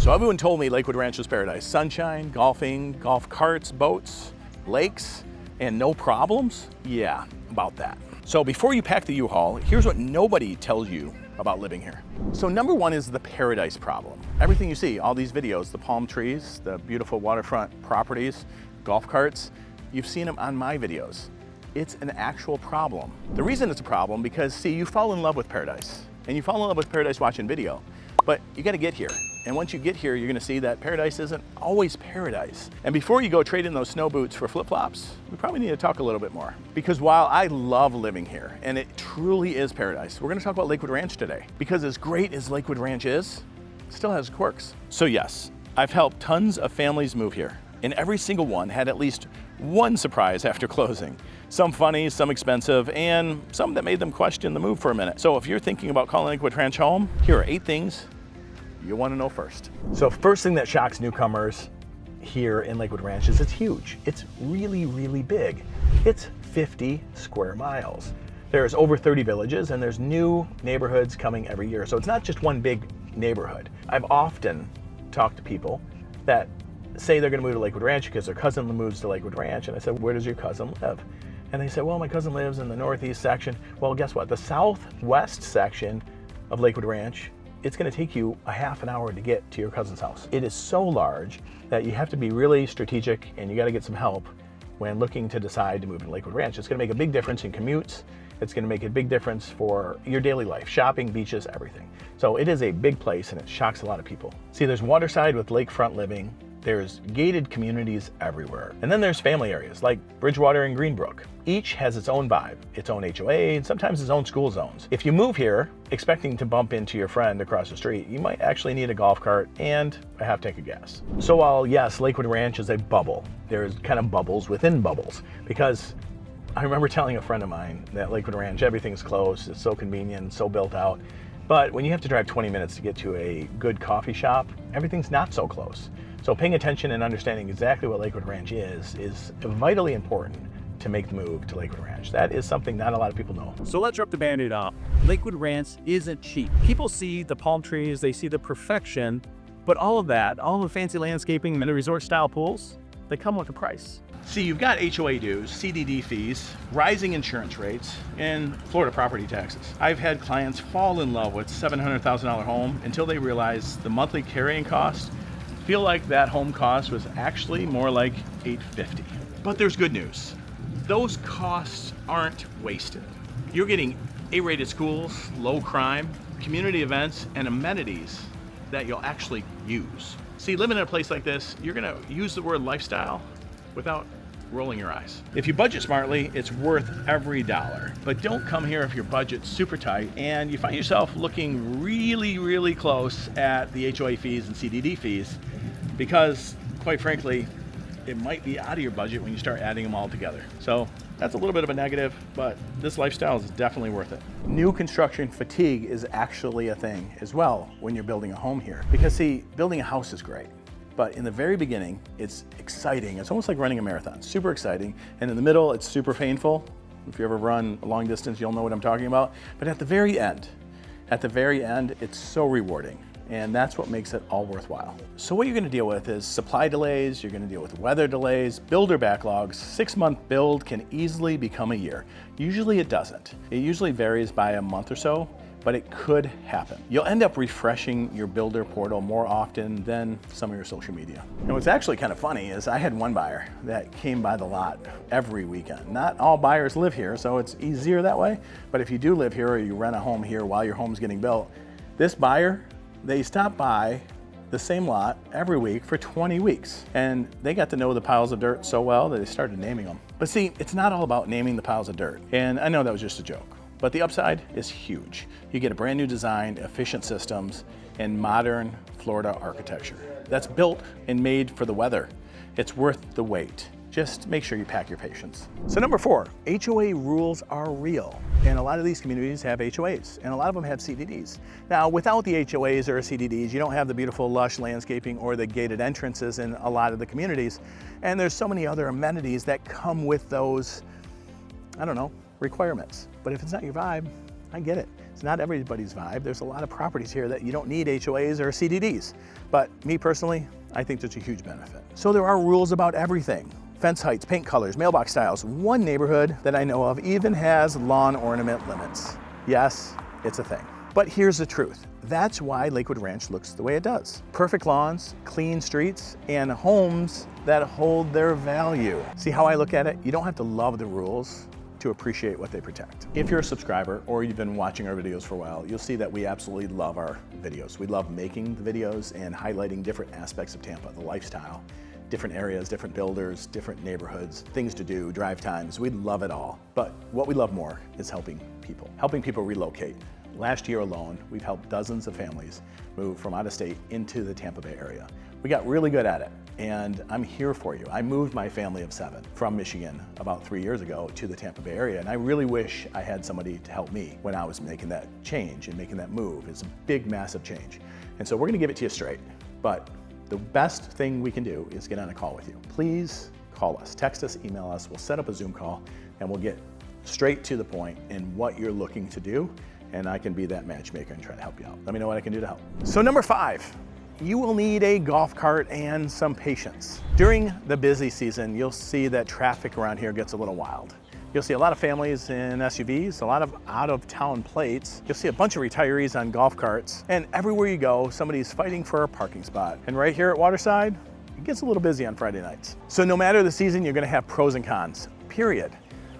So everyone told me Lakewood Ranch was paradise. Sunshine, golfing, golf carts, boats, lakes, and no problems? Yeah, about that. So before you pack the U-Haul, here's what nobody tells you about living here. So number one is the paradise problem. Everything you see, all these videos, the palm trees, the beautiful waterfront properties, golf carts, you've seen them on my videos. It's an actual problem. The reason it's a problem because, see, you fall in love with paradise, and you fall in love with paradise watching video, but you gotta get here. And once you get here, you're gonna see that paradise isn't always paradise. And before you go trade in those snow boots for flip-flops, we probably need to talk a little bit more. Because while I love living here, and it truly is paradise, we're gonna talk about Lakewood Ranch today. Because as great as Lakewood Ranch is, it still has quirks. So yes, I've helped tons of families move here, and every single one had at least one surprise after closing. Some funny, some expensive, and some that made them question the move for a minute. So if you're thinking about calling Lakewood Ranch home, here are 8 things you want to know first. So first thing that shocks newcomers here in Lakewood Ranch is it's huge. It's really, really big. It's 50 square miles. There's over 30 villages and there's new neighborhoods coming every year. So it's not just one big neighborhood. I've often talked to people that say they're gonna move to Lakewood Ranch because their cousin moves to Lakewood Ranch. And I said, where does your cousin live? And they said, well, my cousin lives in the northeast section. Well, guess what? The southwest section of Lakewood Ranch, it's gonna take you a half an hour to get to your cousin's house. It is so large that you have to be really strategic and you gotta get some help when looking to decide to move to Lakewood Ranch. It's gonna make a big difference in commutes. It's gonna make a big difference for your daily life, shopping, beaches, everything. So it is a big place and it shocks a lot of people. See, there's waterside with lakefront living. There's gated communities everywhere. And then there's family areas like Bridgewater and Greenbrook. Each has its own vibe, its own HOA, and sometimes its own school zones. If you move here expecting to bump into your friend across the street, you might actually need a golf cart and a half tank of gas. So while yes, Lakewood Ranch is a bubble, there's kind of bubbles within bubbles, because I remember telling a friend of mine that Lakewood Ranch, everything's close, it's so convenient, so built out. But when you have to drive 20 minutes to get to a good coffee shop, everything's not so close. So paying attention and understanding exactly what Lakewood Ranch is vitally important to make the move to Lakewood Ranch. That is something not a lot of people know. So let's rip the Band-Aid off. Lakewood Ranch isn't cheap. People see the palm trees, they see the perfection, but all of that, all the fancy landscaping and the resort style pools, they come with a price. See, you've got HOA dues, CDD fees, rising insurance rates, and Florida property taxes. I've had clients fall in love with $700,000 home until they realize the monthly carrying costs feel like that home cost was actually more like $850. But there's good news. Those costs aren't wasted. You're getting A-rated schools, low crime, community events, and amenities that you'll actually use. See, living in a place like this, you're gonna use the word lifestyle without rolling your eyes. If you budget smartly, it's worth every dollar. But don't come here if your budget's super tight and you find yourself looking really, really close at the HOA fees and CDD fees, because quite frankly, it might be out of your budget when you start adding them all together. So that's a little bit of a negative, but this lifestyle is definitely worth it. New construction fatigue is actually a thing as well when you're building a home here. Because see, building a house is great, but in the very beginning, it's exciting. It's almost like running a marathon, super exciting. And in the middle, it's super painful. If you ever run a long distance, you'll know what I'm talking about. But at the very end, it's so rewarding. And that's what makes it all worthwhile. So what you're gonna deal with is supply delays, you're gonna deal with weather delays, builder backlogs. 6-month build can easily become a year. Usually it doesn't. It usually varies by a month or so, but it could happen. You'll end up refreshing your builder portal more often than some of your social media. And what's actually kind of funny is I had one buyer that came by the lot every weekend. Not all buyers live here, so it's easier that way. But if you do live here or you rent a home here while your home's getting built, this buyer, they stopped by the same lot every week for 20 weeks. And they got to know the piles of dirt so well that they started naming them. But see, it's not all about naming the piles of dirt. And I know that was just a joke, but the upside is huge. You get a brand new design, efficient systems, and modern Florida architecture that's built and made for the weather. It's worth the wait. Just make sure you pack your patience. So number 4, HOA rules are real. And a lot of these communities have HOAs, and a lot of them have CDDs. Now, without the HOAs or CDDs, you don't have the beautiful lush landscaping or the gated entrances in a lot of the communities. And there's so many other amenities that come with those, I don't know, requirements. But if it's not your vibe, I get it. It's not everybody's vibe. There's a lot of properties here that you don't need HOAs or CDDs. But me personally, I think there's a huge benefit. So there are rules about everything. Fence heights, paint colors, mailbox styles. One neighborhood that I know of even has lawn ornament limits. Yes, it's a thing. But here's the truth. That's why Lakewood Ranch looks the way it does. Perfect lawns, clean streets, and homes that hold their value. See how I look at it? You don't have to love the rules to appreciate what they protect. If you're a subscriber or you've been watching our videos for a while, you'll see that we absolutely love our videos. We love making the videos and highlighting different aspects of Tampa, the lifestyle, different areas, different builders, different neighborhoods, things to do, drive times. We love it all. But what we love more is helping people relocate. Last year alone, we've helped dozens of families move from out of state into the Tampa Bay area. We got really good at it, and I'm here for you. I moved my family of 7 from Michigan about 3 years ago to the Tampa Bay area, and I really wish I had somebody to help me when I was making that change and making that move. It's a big, massive change. And so we're gonna give it to you straight, but the best thing we can do is get on a call with you. Please call us, text us, email us. We'll set up a Zoom call, and we'll get straight to the point in what you're looking to do, and I can be that matchmaker and try to help you out. Let me know what I can do to help. So number 5, you will need a golf cart and some patience. During the busy season, you'll see that traffic around here gets a little wild. You'll see a lot of families in SUVs, a lot of out-of-town plates. You'll see a bunch of retirees on golf carts, and everywhere you go, somebody's fighting for a parking spot. And right here at Waterside, it gets a little busy on Friday nights. So no matter the season, you're gonna have pros and cons, period.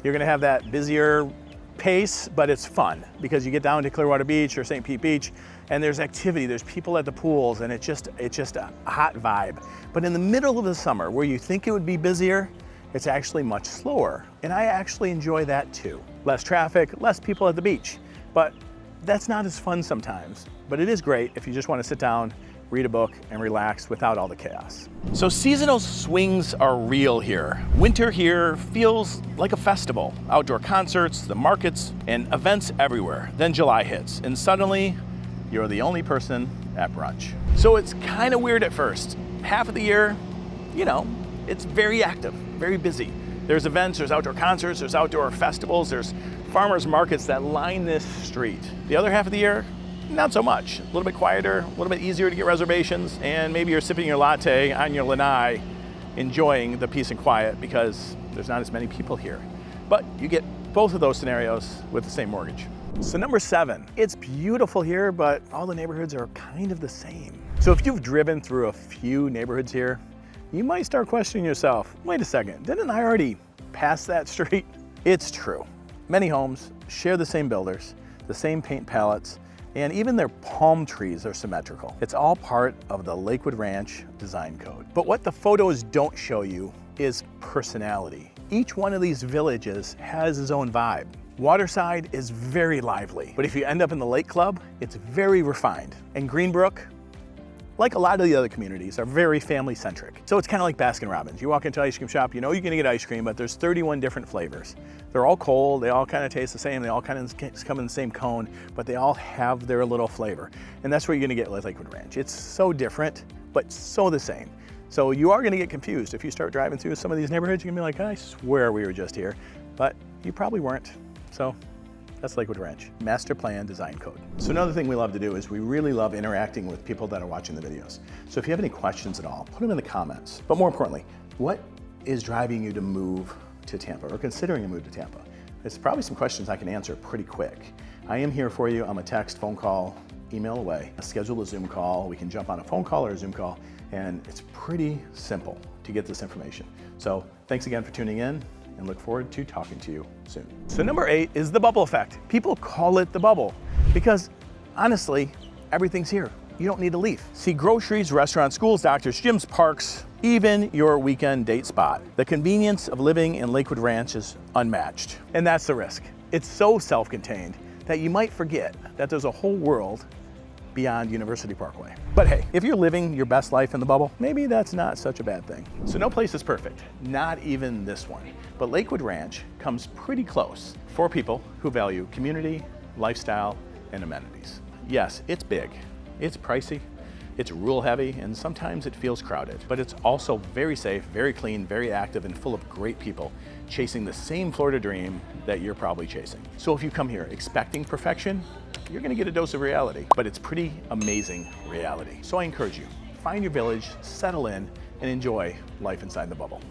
You're gonna have that busier pace, but it's fun because you get down to Clearwater Beach or St. Pete Beach and there's activity, there's people at the pools, and it's just a hot vibe. But in the middle of the summer, where you think it would be busier, it's actually much slower. And I actually enjoy that too. Less traffic, less people at the beach. But that's not as fun sometimes. But it is great if you just want to sit down, read a book, and relax without all the chaos. So seasonal swings are real here. Winter here feels like a festival. Outdoor concerts, the markets, and events everywhere. Then July hits, and suddenly you're the only person at brunch. So it's kind of weird at first. Half of the year, it's very active, very busy. There's events, there's outdoor concerts, there's outdoor festivals, there's farmers markets that line this street. The other half of the year, not so much. A little bit quieter, a little bit easier to get reservations, and maybe you're sipping your latte on your lanai, enjoying the peace and quiet because there's not as many people here. But you get both of those scenarios with the same mortgage. So number 7, it's beautiful here, but all the neighborhoods are kind of the same. So if you've driven through a few neighborhoods here, you might start questioning yourself, wait a second, didn't I already pass that street? It's true. Many homes share the same builders, the same paint palettes, and even their palm trees are symmetrical. It's all part of the Lakewood Ranch design code. But what the photos don't show you is personality. Each one of these villages has its own vibe. Waterside is very lively, but if you end up in the Lake Club, it's very refined. And Greenbrook, like a lot of the other communities, are very family-centric. So it's kind of like Baskin-Robbins. You walk into an ice cream shop, you know you're gonna get ice cream, but there's 31 different flavors. They're all cold, they all kind of taste the same, they all kind of come in the same cone, but they all have their little flavor. And that's what you're gonna get with Lakewood Ranch. It's so different, but so the same. So you are gonna get confused. If you start driving through some of these neighborhoods, you're gonna be like, I swear we were just here, but you probably weren't. So that's Lakewood Ranch, master plan design code. So another thing we love to do is we really love interacting with people that are watching the videos. So if you have any questions at all, put them in the comments. But more importantly, what is driving you to move to Tampa or considering a move to Tampa? It's probably some questions I can answer pretty quick. I am here for you. I'm a text, phone call, email away. Schedule a Zoom call. We can jump on a phone call or a Zoom call, and it's pretty simple to get this information. So thanks again for tuning in, and look forward to talking to you soon. So number 8 is the bubble effect. People call it the bubble because honestly, everything's here. You don't need to leave. See groceries, restaurants, schools, doctors, gyms, parks, even your weekend date spot. The convenience of living in Lakewood Ranch is unmatched. And that's the risk. It's so self-contained that you might forget that there's a whole world beyond University Parkway. But hey, if you're living your best life in the bubble, maybe that's not such a bad thing. So no place is perfect, not even this one. But Lakewood Ranch comes pretty close for people who value community, lifestyle, and amenities. Yes, it's big, it's pricey, It's rule heavy and sometimes it feels crowded, but it's also very safe, very clean, very active, and full of great people chasing the same Florida dream that you're probably chasing. So if you come here expecting perfection, you're gonna get a dose of reality, but it's pretty amazing reality. So I encourage you, find your village, settle in, and enjoy life inside the bubble.